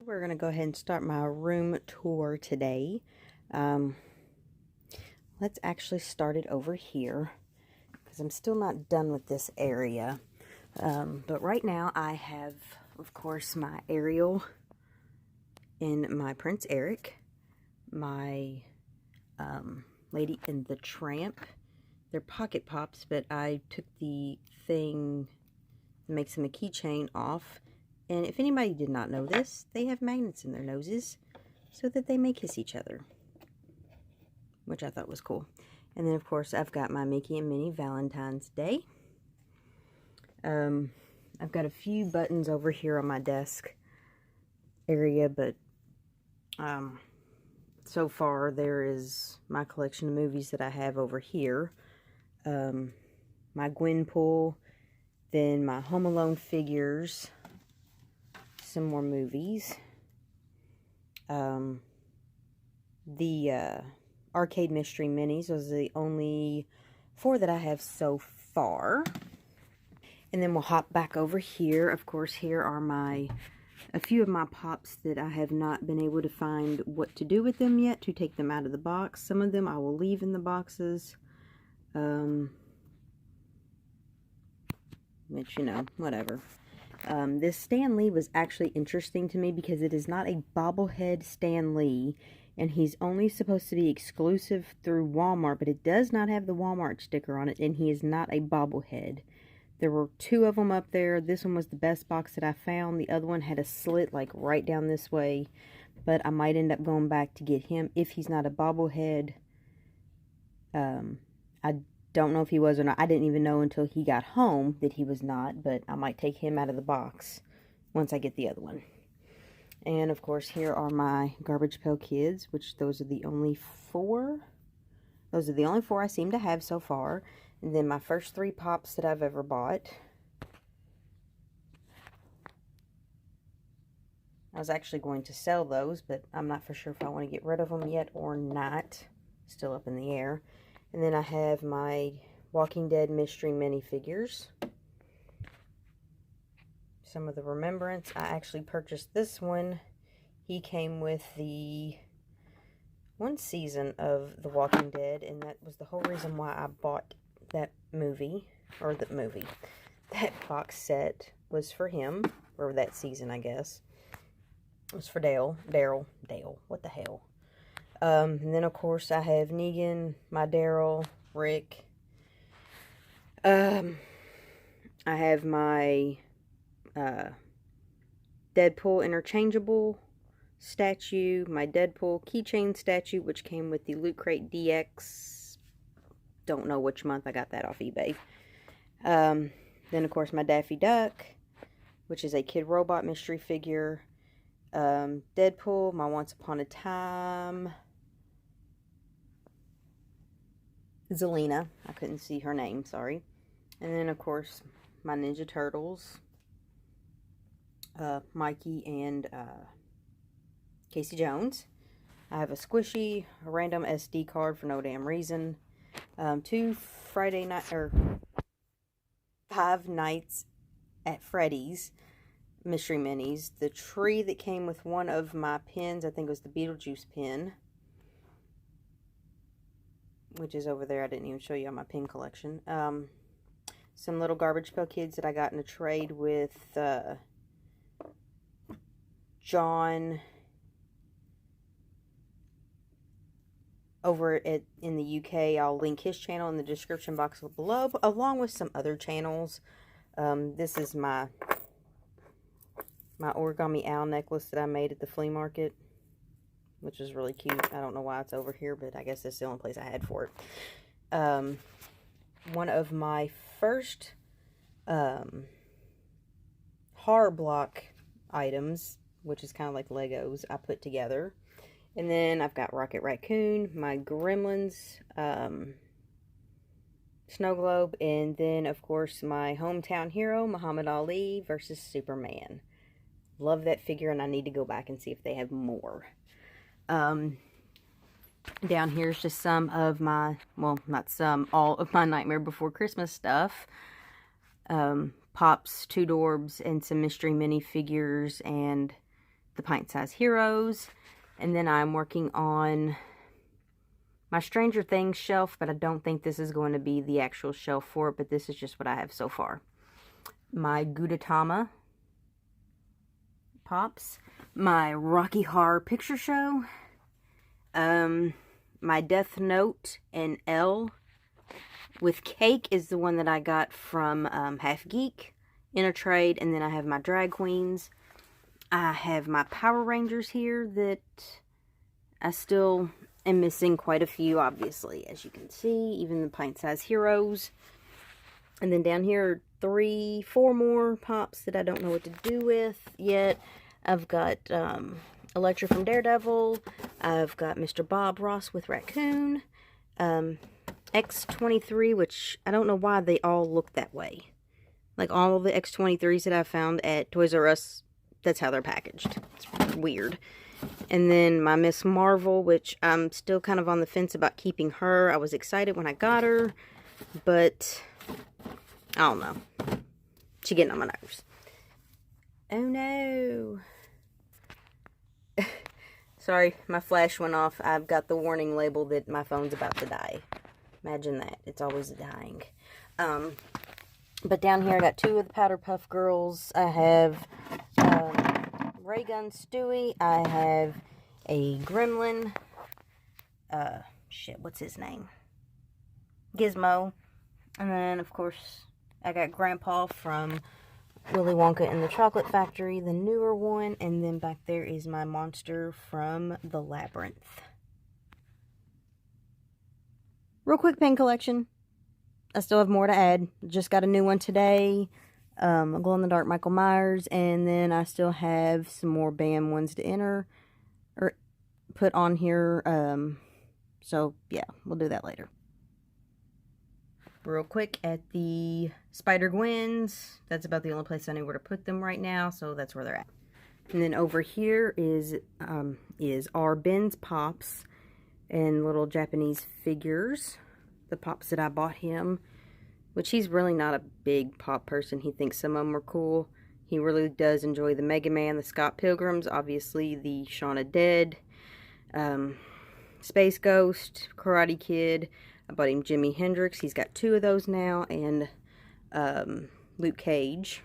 We're going to go ahead and start my room tour today. Let's actually start it over here because I'm still not done with this area. But right now I have, of course, my Ariel and my Prince Eric, my Lady and the Tramp. They're pocket pops, but I took the thing that makes them a keychain off. And if anybody did not know this, they have magnets in their noses so that they may kiss each other, which I thought was cool. And then, of course, I've got my Mickey and Minnie Valentine's Day. I've got a few buttons over here on my desk area, but so far there is my collection of movies that I have over here. My Gwenpool, then my Home Alone figures, some more movies. The Arcade Mystery Minis, those are the only 4 that I have so far. And then we'll hop back over here. Of course, here are a few of my pops that I have not been able to find what to do with them yet, to take them out of the box. Some of them I will leave in the boxes. Which, you know, whatever. This Stan Lee was actually interesting to me because it is not a bobblehead Stan Lee, and he's only supposed to be exclusive through Walmart, but it does not have the Walmart sticker on it, and he is not a bobblehead. There were 2 of them up there. This one was the best box that I found. The other one had a slit like right down this way, but I might end up going back to get him if he's not a bobblehead. I don't know if he was or not. I didn't even know until he got home that he was not, but I might take him out of the box once I get the other one. And of course, here are my Garbage Pail Kids, which those are the only 4. Those are the only 4 I seem to have so far. And then my first 3 pops that I've ever bought. I was actually going to sell those, but I'm not for sure if I want to get rid of them yet or not. Still up in the air. And then I have my Walking Dead Mystery minifigures. Some of the Remembrance. I actually purchased this one. He came with the 1 season of The Walking Dead, and that was the whole reason why I bought that movie, or that box set was for him, or that season, I guess. It was for Dale, what the hell. And then, of course, I have Negan, my Daryl, Rick. I have my Deadpool interchangeable statue, my Deadpool keychain statue, which came with the Loot Crate DX. Don't know which month I got that off eBay. Then, of course, my Daffy Duck, which is a Kid Robot mystery figure. Deadpool, my Once Upon a Time Zelina. I couldn't see her name, sorry. And then, of course, my Ninja Turtles, Mikey and Casey Jones. I have a squishy, a random SD card for no damn reason. 2 Friday night, or 5 Nights at Freddy's mystery minis. The tree that came with one of my pins, I think it was the Beetlejuice pin, which is over there. I didn't even show you on my pin collection. Some little Garbage Pail Kids that I got in a trade with John over in the UK. I'll link his channel in the description box below, along with some other channels. This is my origami owl necklace that I made at the flea market, which is really cute. I don't know why it's over here, but I guess that's the only place I had for it. One of my first horror block items, which is kind of like Legos, I put together. And then I've got Rocket Raccoon, my Gremlins snow globe, and then, of course, my hometown hero, Muhammad Ali versus Superman. Love that figure, and I need to go back and see if they have more. Down here is just some of my, well, not some, all of my Nightmare Before Christmas stuff. Pops, 2 Dorbs, and some mystery minifigures, and the Pint Size Heroes. And then I'm working on my Stranger Things shelf, but I don't think this is going to be the actual shelf for it, but this is just what I have so far. My Gudetama Pops, my Rocky Horror Picture Show, my Death Note and L with Cake is the one that I got from Half Geek in a trade, and then I have my Drag Queens. I have my Power Rangers here that I still am missing quite a few, obviously, as you can see, even the Pint Size Heroes. And then down here are 4 more pops that I don't know what to do with yet. I've got Elektra from Daredevil. I've got Mr. Bob Ross with Raccoon. X23, which I don't know why they all look that way. Like all of the X23s that I found at Toys R Us, that's how they're packaged. It's weird. And then my Miss Marvel, which I'm still kind of on the fence about keeping her. I was excited when I got her, but I don't know. She's getting on my nerves. Oh no. Sorry, my flash went off. I've got the warning label that my phone's about to die. Imagine that. It's always dying. But down here I got 2 of the Powder Puff Girls. I have Ray Gun Stewie. I have a Gremlin. Shit, what's his name? Gizmo. And then, of course, I got Grandpa from Willy Wonka and the Chocolate Factory, the newer one. And then back there is my monster from the Labyrinth. Real quick pen collection. I still have more to add. Just got a new one today. A glow-in-the-dark Michael Myers. And then I still have some more BAM ones to enter. Or put on here. So, yeah. We'll do that later. Real quick at the Spider-Gwens. That's about the only place I know where to put them right now. So, that's where they're at. And then over here is our Ben's Pops. And little Japanese figures. The pops that I bought him, which he's really not a big pop person. He thinks some of them are cool. He really does enjoy the Mega Man, the Scott Pilgrims, obviously the Shaun of Dead, Space Ghost, Karate Kid. I bought him Jimi Hendrix. He's got 2 of those now, and Luke Cage.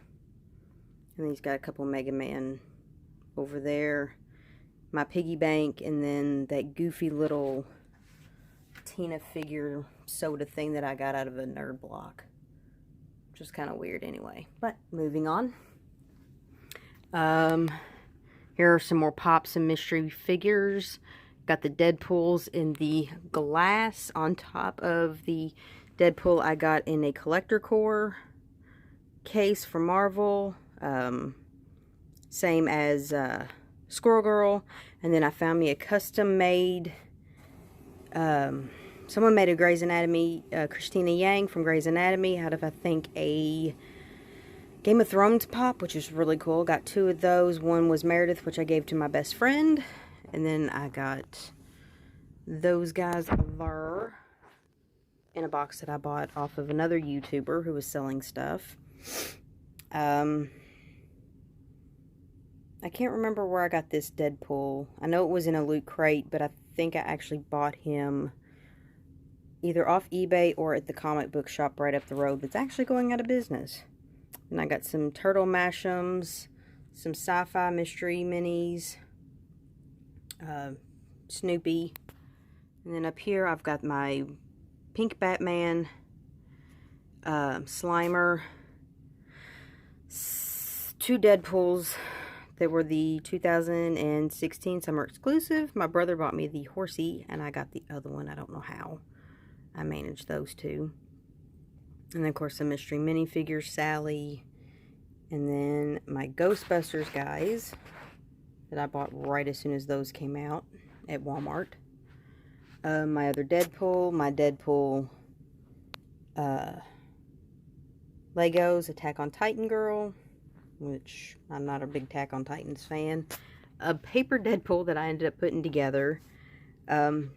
And he's got a couple Mega Man over there. My piggy bank, and then that goofy little Tina figure soda thing that I got out of a nerd block. Which is kind of weird anyway. But moving on. Here are some more Pops and mystery figures. Got the Deadpools in the glass. On top of the Deadpool I got in a collector core case for Marvel. Same as Squirrel Girl. And then I found me a custom made someone made a Grey's Anatomy, Christina Yang from Grey's Anatomy, out of, I think, a Game of Thrones pop, which is really cool. Got 2 of those. One was Meredith, which I gave to my best friend. And then I got those guys there in a box that I bought off of another YouTuber who was selling stuff. I can't remember where I got this Deadpool. I know it was in a Loot Crate, but I think I actually bought him either off eBay or at the comic book shop right up the road that's actually going out of business. And I got some Turtle Mashems, some Sci-Fi Mystery Minis, Snoopy. And then up here I've got my Pink Batman, Slimer, 2 Deadpools. They were the 2016 summer exclusive. My brother bought me the horsey, and I got the other one. I don't know how I managed those 2. And then, of course, some mystery minifigures, Sally. And then my Ghostbusters guys that I bought right as soon as those came out at Walmart. My other Deadpool, my Deadpool Legos, Attack on Titan Girl, which I'm not a big Attack on Titans fan. A paper Deadpool that I ended up putting together. 3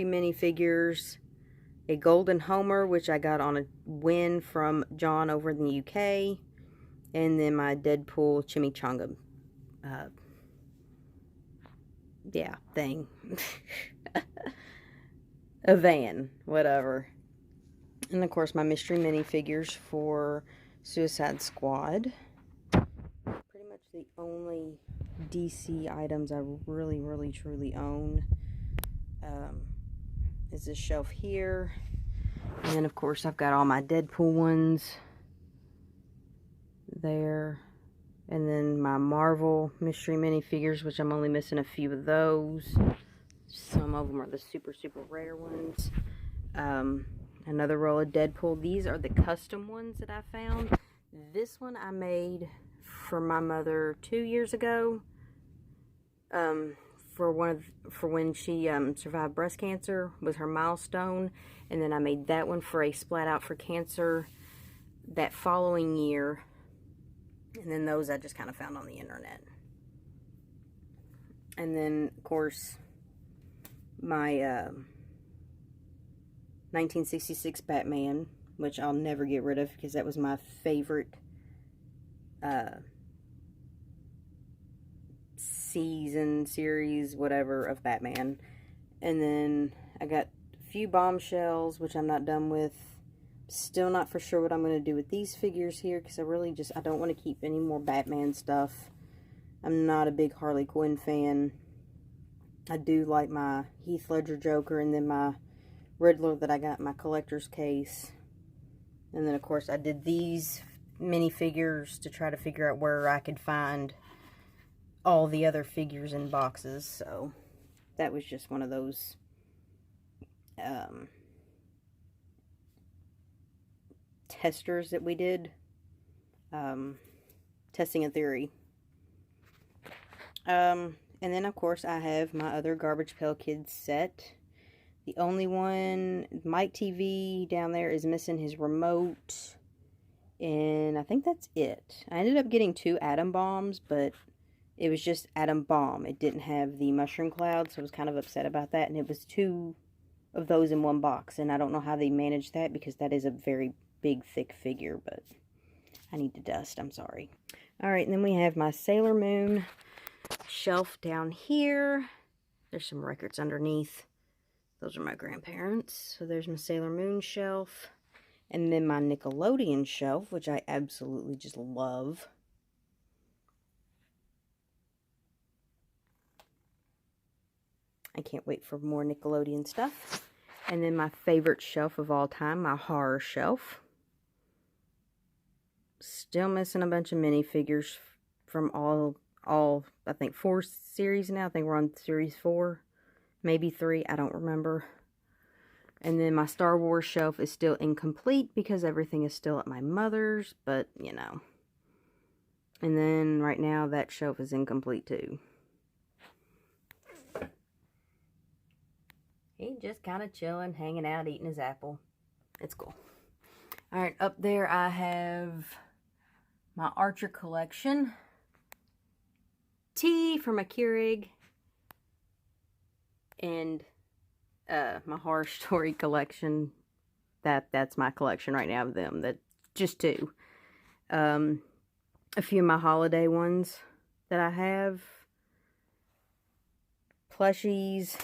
minifigures. A Golden Homer, which I got on a win from John over in the UK. And then my Deadpool Chimichanga yeah, thing. A van, whatever. And of course my mystery minifigures for Suicide Squad. Pretty much the only DC items I really truly own is this shelf here. And then of course I've got all my Deadpool ones there. And then my Marvel mystery minifigures, which I'm only missing a few of those. Some of them are the super rare ones. Another roll of Deadpool. These are the custom ones that I found. This one I made for my mother 2 years ago. For when she survived breast cancer, was her milestone. And then I made that one for a Splat Out for Cancer that following year. And then those I just kind of found on the internet. And then, of course, my 1966 Batman, which I'll never get rid of because that was my favorite season, series, whatever, of Batman. And then I got a few Bombshells, which I'm not done with. Still not for sure what I'm going to do with these figures here, because I don't want to keep any more Batman stuff. I'm not a big Harley Quinn fan. I do like my Heath Ledger Joker, and then my Riddler that I got in my collector's case. And then of course I did these minifigures to try to figure out where I could find all the other figures in boxes. So that was just one of those testers that we did, testing a theory. And then of course I have my other Garbage Pail Kids set. The only one, Mike TV down there, is missing his remote, and I think that's it. I ended up getting 2 atom bombs, but it was just atom bomb. It didn't have the mushroom cloud, so I was kind of upset about that, and it was 2 of those in one box, and I don't know how they managed that because that is a very big, thick figure, but I need to dust. I'm sorry. Alright, and then we have my Sailor Moon shelf down here. There's some records underneath. Those are my grandparents. So there's my Sailor Moon shelf. And then my Nickelodeon shelf, which I absolutely just love. I can't wait for more Nickelodeon stuff. And then my favorite shelf of all time, my horror shelf. Still missing a bunch of minifigures from all I think 4 series now. I think we're on series 4. Maybe 3, I don't remember. And then my Star Wars shelf is still incomplete because everything is still at my mother's, but, you know. And then right now that shelf is incomplete too. He's just kind of chilling, hanging out, eating his apple. It's cool. Alright, up there I have my Archer collection. Tea for my Keurig. And my Horror Story collection. That's my collection right now of them. That just 2. A few of my holiday ones that I have. Plushies.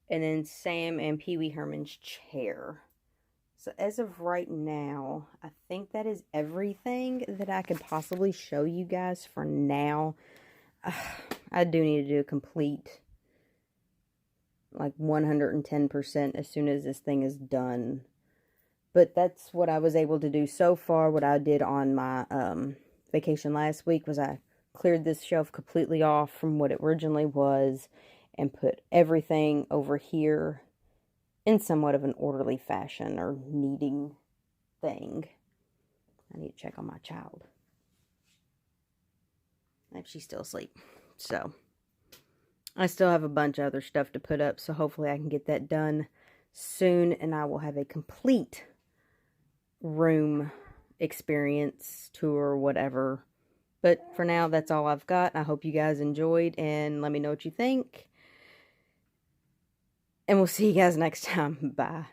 And then Sam and Pee Wee Herman's chair. So as of right now, I think that is everything that I could possibly show you guys for now. I do need to do a complete, like 110% as soon as this thing is done. But that's what I was able to do so far. What I did on my vacation last week was I cleared this shelf completely off from what it originally was and put everything over here in somewhat of an orderly fashion or neating thing. I need to check on my child. If she's still asleep. So, I still have a bunch of other stuff to put up, so hopefully I can get that done soon, and I will have a complete room experience, tour, whatever. But for now, that's all I've got. I hope you guys enjoyed, and let me know what you think. And we'll see you guys next time. Bye.